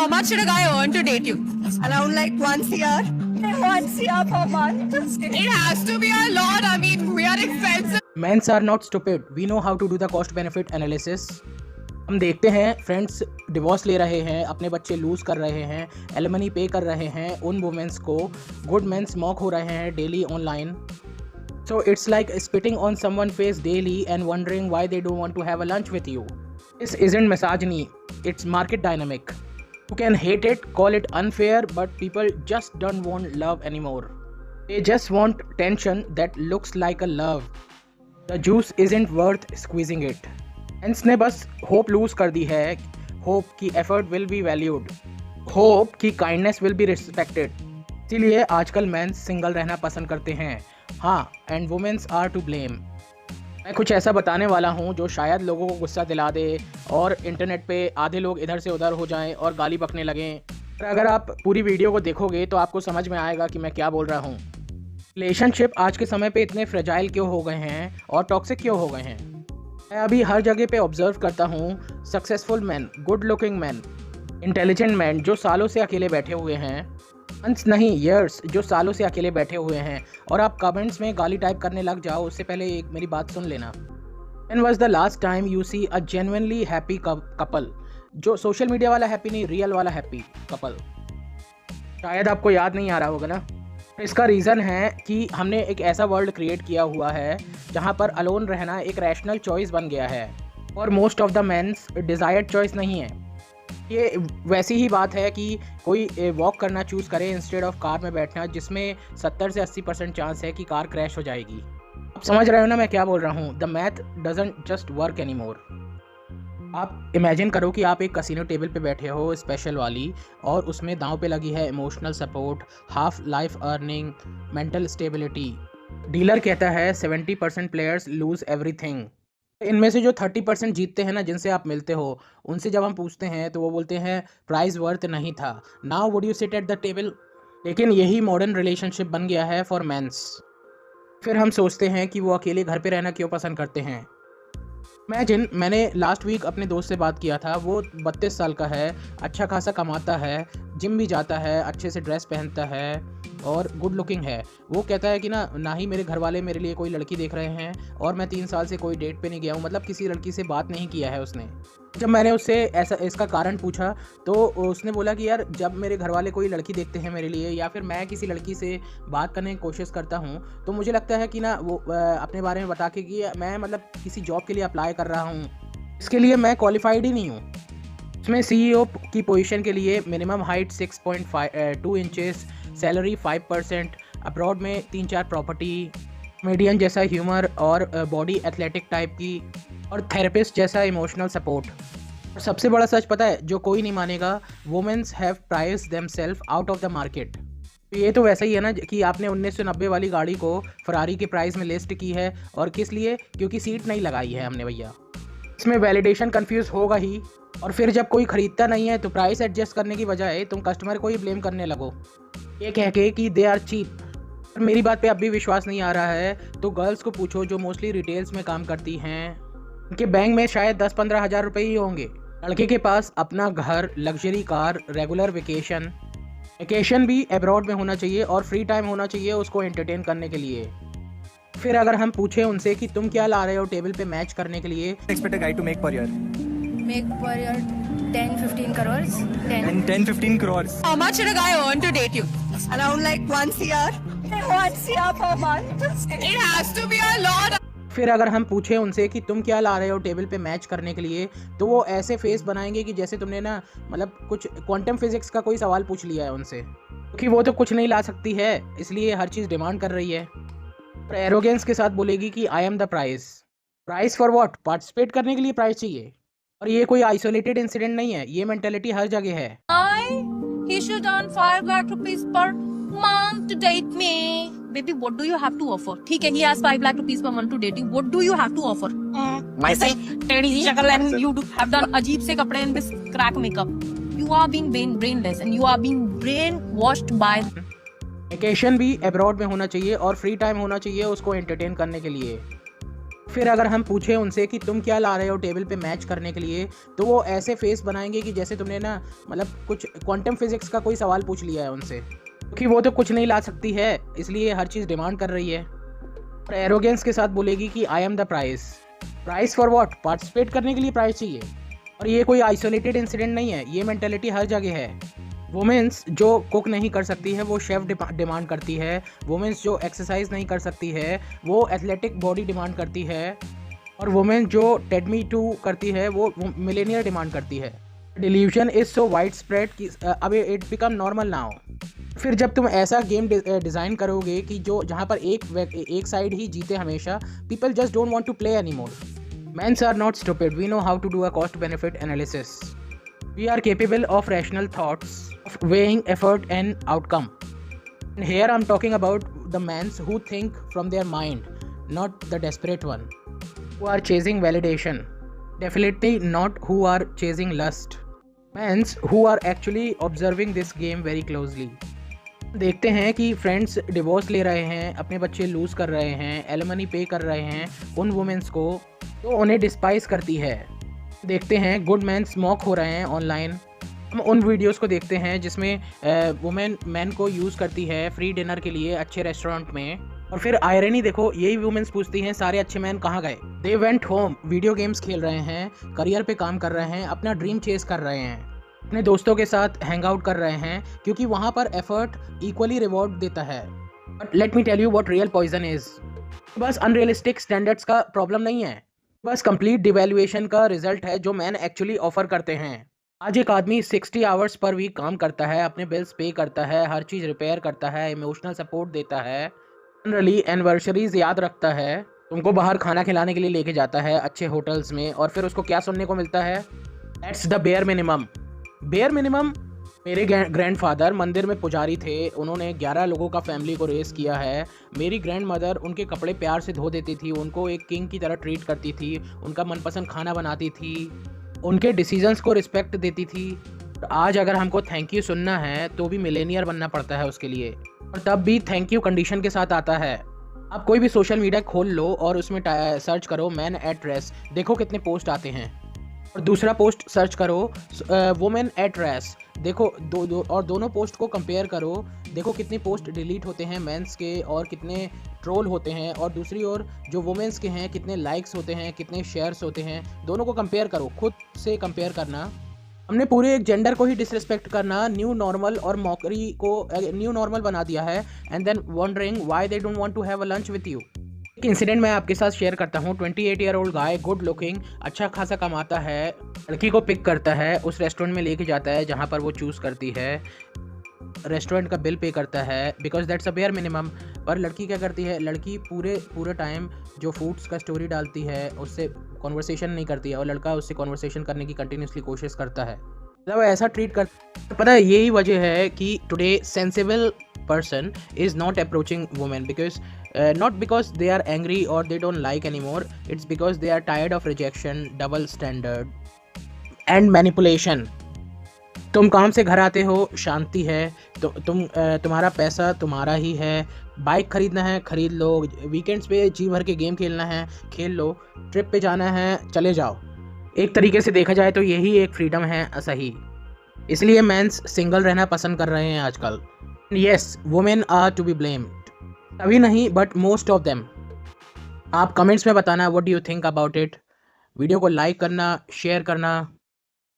How much should a guy earn to date you? Around like 1 CR. 1 CR per month. It has to be a lot. I mean, we are expensive. Men's are not stupid. We know how to do the cost benefit analysis. हम देखते हैं friends divorce ले रहे हैं, अपने बच्चे loose कर रहे हैं, एलिमनी पे कर रहे हैं उन वुमेंस को, गुड मेंस मॉक हो रहे हैं daily online. So it's like spitting on someone's face daily and wondering why they don't want to have a lunch with you. This isn't misogyny, it's market dynamic. You can hate it, call it unfair, but people just don't want love anymore. They just want tension that looks like a love. The juice isn't worth squeezing it. Hence ने बस hope lose कर दी है, hope की effort will be valued, hope की kindness will be respected. इसीलिए आजकल men single रहना पसंद करते हैं. हाँ, and womens are to blame. मैं कुछ ऐसा बताने वाला हूँ जो शायद लोगों को गुस्सा दिला दे और इंटरनेट पे आधे लोग इधर से उधर हो जाएं और गाली बकने लगें. पर अगर आप पूरी वीडियो को देखोगे तो आपको समझ में आएगा कि मैं क्या बोल रहा हूँ. रिलेशनशिप आज के समय पे इतने फ्रेजाइल क्यों हो गए हैं और टॉक्सिक क्यों हो गए हैं. मैं अभी हर जगह पे ऑब्जर्व करता हूँ successful man, good looking man, intelligent man जो सालों से अकेले बैठे हुए हैं, मंथ्स नहीं ईयर्स जो सालों से अकेले बैठे हुए हैं. और आप कमेंट्स में गाली टाइप करने लग जाओ उससे पहले एक मेरी बात सुन लेना. When was the last time you see a genuinely happy couple? जो सोशल मीडिया वाला हैप्पी नहीं, रियल वाला हैप्पी कपल. शायद आपको याद नहीं आ रहा होगा ना. इसका रीज़न है कि हमने एक ऐसा वर्ल्ड क्रिएट किया हुआ है जहाँ पर अलोन रहना एक रैशनल चॉइस बन गया है और most of the mens desired choice नहीं है. ये वैसी ही बात है कि कोई वॉक करना चूज़ करे इंस्टेड ऑफ कार में बैठना, जिसमें 70 से 80% चांस है कि कार क्रैश हो जाएगी. आप समझ रहे हो ना मैं क्या बोल रहा हूँ. The math doesn't just work any more. आप इमेजिन करो कि आप एक कसिनो टेबल पे बैठे हो स्पेशल वाली, और उसमें दांव पे लगी है emotional support, half life earning, mental stability. Dealer कहता है 70% प्लेयर्स लूज एवरीथिंग. इनमें से जो 30% जीतते हैं ना, जिनसे आप मिलते हो, उनसे जब हम पूछते हैं तो वो बोलते हैं प्राइस वर्थ नहीं था. Now would you sit at the table. लेकिन यही मॉडर्न रिलेशनशिप बन गया है फॉर मेंस. फिर हम सोचते हैं कि वो अकेले घर पे रहना क्यों पसंद करते हैं. मैंने लास्ट वीक अपने दोस्त से बात किया था. वो 32 साल का है, अच्छा खासा कमाता है, जिम भी जाता है, अच्छे से ड्रेस पहनता है और गुड लुकिंग है. वो कहता है कि ना ही मेरे घर वाले मेरे लिए कोई लड़की देख रहे हैं और मैं 3 साल से कोई डेट पे नहीं गया हूँ, मतलब किसी लड़की से बात नहीं किया है उसने. जब मैंने उससे इसका कारण पूछा तो उसने बोला कि यार जब मेरे घर वाले कोई लड़की देखते हैं मेरे लिए, या फिर मैं किसी लड़की से बात करने की कोशिश करता हूँ, तो मुझे लगता है कि ना वो अपने बारे में बता के कि मैं मतलब किसी जॉब के लिए अप्लाई कर रहा हूँ, इसके लिए मैं क्वालिफाइड ही नहीं हूँ. उसमें CEO की पोजीशन के लिए minimum height 6.2 inches, salary 5%, abroad में 3-4 प्रॉपर्टी, मीडियन जैसा ह्यूमर और बॉडी एथलेटिक टाइप की, और थेरेपिस्ट जैसा इमोशनल सपोर्ट. और सबसे बड़ा सच पता है जो कोई नहीं मानेगा, womens have priced themself out of the market. ये तो वैसा ही है ना कि आपने 1990 वाली गाड़ी को फरारी के प्राइस में लिस्ट की है, और किस लिए? क्योंकि सीट नहीं लगाई है हमने भैया. इसमें वैलिडेशन कंफ्यूज होगा ही. और फिर जब कोई ख़रीदता नहीं है तो प्राइस एडजस्ट करने की बजाय तुम कस्टमर को ही ब्लेम करने लगो ये कह के कि दे आर चीप. मेरी बात पे अब भी विश्वास नहीं आ रहा है तो गर्ल्स को पूछो जो मोस्टली रिटेल्स में काम करती हैं. उनके बैंक में शायद 10-15 हज़ार रुपये ही होंगे. लड़के के पास अपना घर, लग्जरी कार, रेगुलर वेकेशन भी अब्रॉड में होना चाहिए और फ्री टाइम होना चाहिए उसको एंटरटेन करने के लिए. फिर अगर हम पूछें उनसे कि तुम क्या ला रहे हो टेबल पे मैच करने के लिए, expect a guy to make per year? Make per year 10-15 crores. 10-15 crores. How much should a guy earn to date you? Around like 1 CR. 1 CR per month. It has to be a lot. फिर अगर हम पूछें उनसे कि तुम क्या ला रहे हो टेबल पे मैच करने के लिए, तो वो ऐसे फेस बनाएंगे कि जैसे तुमने ना मतलब कुछ क्वांटम फिजिक्स का कोई सवाल पूछ लिया है उनसे, क्योंकि वो तो कुछ नहीं ला सकती है इसलिए हर चीज़ डिमांड कर रही है. और एरोगेंस के साथ बोलेगी कि I am the price for what? Participate करने के लिए प्राइस चाहिए. और ये कोई आइसोलेटेड इंसिडेंट नहीं है, ये मेंटेलिटी हर जगह है. He should earn 5 lakh rupees per month to date me. Baby, what do you have to offer? ठीक है, he has 5 lakh rupees per month to date you. What do you have to offer? Myself. टेढ़ी सी शक्ल and you have done अजीब से कपड़े and this crack makeup. You are being brainless and you are being brainwashed by. Vacation भी abroad में होना चाहिए और फ्री टाइम होना चाहिए उसको एंटरटेन करने के लिए. फिर अगर हम पूछें उनसे कि तुम क्या ला रहे हो टेबल पे मैच करने के लिए, तो वो ऐसे फेस बनाएंगे कि जैसे तुमने ना मतलब कुछ क्वांटम फिजिक्स का कोई सवाल पूछ लिया है उनसे, क्योंकि वो तो कुछ नहीं ला सकती है, इसलिए हर चीज़ डिमांड कर रही है। और एरोगेंस के साथ बोलेगी कि I am the price for what, participate करने के लिए प्राइस चाहिए। और ये कोई आइसोलेटेड इंसिडेंट नहीं है, ये मेंटेलिटी हर जगह है। वुमेंस जो कुक नहीं कर सकती है वो शेफ़ डिमांड करती है। वुमेंस जो एक्सरसाइज नहीं कर सकती है वो एथलेटिक बॉडी डिमांड करती है। और वुमेन जो टेडमी 2 करती है वो मिलेनियर डिमांड करती है। Delusion is so wide spread कि अब इट बिकम नॉर्मल नाउ। फिर जब तुम ऐसा गेम डिज़ाइन करोगे कि जो जहाँ पर एक साइड ही जीते हमेशा, people just don't want to play any more. Mens are not stupid, we know how to do a cost benefit analysis. We are capable of rational thoughts, of weighing effort and outcome. And here I'm talking about the men who think from their mind, not the desperate one, who are chasing validation. Definitely not who are chasing lust. Men who are actually observing this game very closely. देखते हैं कि friends divorce ले रहे हैं, अपने बच्चे loose कर रहे हैं, एलिमनी पे कर रहे हैं उन वुमेंस को, तो उन्हें डिस्पाइस करती है। देखते हैं गुड मैन स्मोक हो रहे हैं ऑनलाइन। हम उन वीडियोस को देखते हैं जिसमें वुमेन मैन को यूज़ करती है फ्री डिनर के लिए अच्छे रेस्टोरेंट में। और फिर आयरनी देखो, यही वुमेन्स पूछती हैं सारे अच्छे मैन कहाँ गए। They went home, video games खेल रहे हैं, करियर पे काम कर रहे हैं, अपना ड्रीम चेस कर रहे हैं, अपने दोस्तों के साथ हैंग आउट कर रहे हैं, क्योंकि वहाँ पर एफर्ट इक्वली रिवॉर्ड देता है। But let me tell you what real poison is. बस अनरियलिस्टिक स्टैंडर्ड्स का प्रॉब्लम नहीं है, बस कंप्लीट डिवैल्यूएशन का रिजल्ट है जो मैन एक्चुअली ऑफर करते हैं। आज एक आदमी 60 आवर्स पर वीक काम करता है, अपने बिल्स पे करता है, हर चीज़ रिपेयर करता है, इमोशनल सपोर्ट देता है, जनरली एनिवर्सरीज याद रखता है, तुमको बाहर खाना खिलाने के लिए लेके जाता है अच्छे होटल्स में, और फिर उसको क्या सुनने को मिलता है? That's the bare minimum. Bare minimum. मेरे ग्रैंडफादर मंदिर में पुजारी थे, उन्होंने 11 लोगों का फैमिली को रेस किया है। मेरी ग्रैंड मदर उनके कपड़े प्यार से धो देती थी, उनको एक किंग की तरह ट्रीट करती थी, उनका मनपसंद खाना बनाती थी, उनके डिसीजंस को रिस्पेक्ट देती थी। आज अगर हमको थैंक यू सुनना है तो भी मिलेनियर बनना पड़ता है उसके लिए, और तब भी थैंक यू कंडीशन के साथ आता है। आप कोई भी सोशल मीडिया खोल लो और उसमें सर्च करो मैन एट रेस, देखो कितने पोस्ट आते हैं। और दूसरा पोस्ट सर्च करो वुमेन एट रेस, देखो और दोनों पोस्ट को कंपेयर करो, देखो कितने पोस्ट डिलीट होते हैं मेंस के और कितने ट्रोल होते हैं, और दूसरी ओर जो वुमेन्स के हैं कितने लाइक्स होते हैं, कितने शेयर्स होते हैं। दोनों को कंपेयर करो, खुद से कंपेयर करना। हमने पूरे एक जेंडर को ही डिसरिस्पेक्ट करना, न्यू नॉर्मल और मॉकरी को न्यू नॉर्मल बना दिया है, and then wondering why they don't want to have a lunch with you. एक इंसिडेंट मैं आपके साथ शेयर करता हूँ। 28 year old guy, good looking, अच्छा खासा कमाता है, लड़की को पिक करता है, उस रेस्टोरेंट में लेके जाता है जहाँ पर वो चूज़ करती है, रेस्टोरेंट का बिल पे करता है, because that's a bare minimum. पर लड़की क्या करती है? लड़की पूरे टाइम जो फूड्स का स्टोरी डालती है उससे कॉन्वर्सेशन नहीं करती है, और लड़का उससे कॉन्वर्सेशन करने की कंटिन्यूसली कोशिश करता है, मतलब ऐसा ट्रीट कर। तो पता है यही वजह है कि today sensible person is not approaching women because not because they are angry or they don't like anymore, it's because they are tired of rejection, double standard and manipulation। तुम काम से घर आते हो, शांति है, तो तुम्हारा पैसा तुम्हारा ही है, बाइक खरीदना है खरीद लो, वीकेंड्स पे जी भर के गेम खेलना है खेल लो, ट्रिप पे जाना है चले जाओ। एक तरीके से देखा जाए तो यही एक फ्रीडम है सही, इसलिए मेंस सिंगल रहना पसंद कर रहे हैं आजकल। Yes, women are to be blamed. सभी नहीं, but most of them. आप कमेंट्स में बताना what do you think about it. Video को लाइक करना, शेयर करना।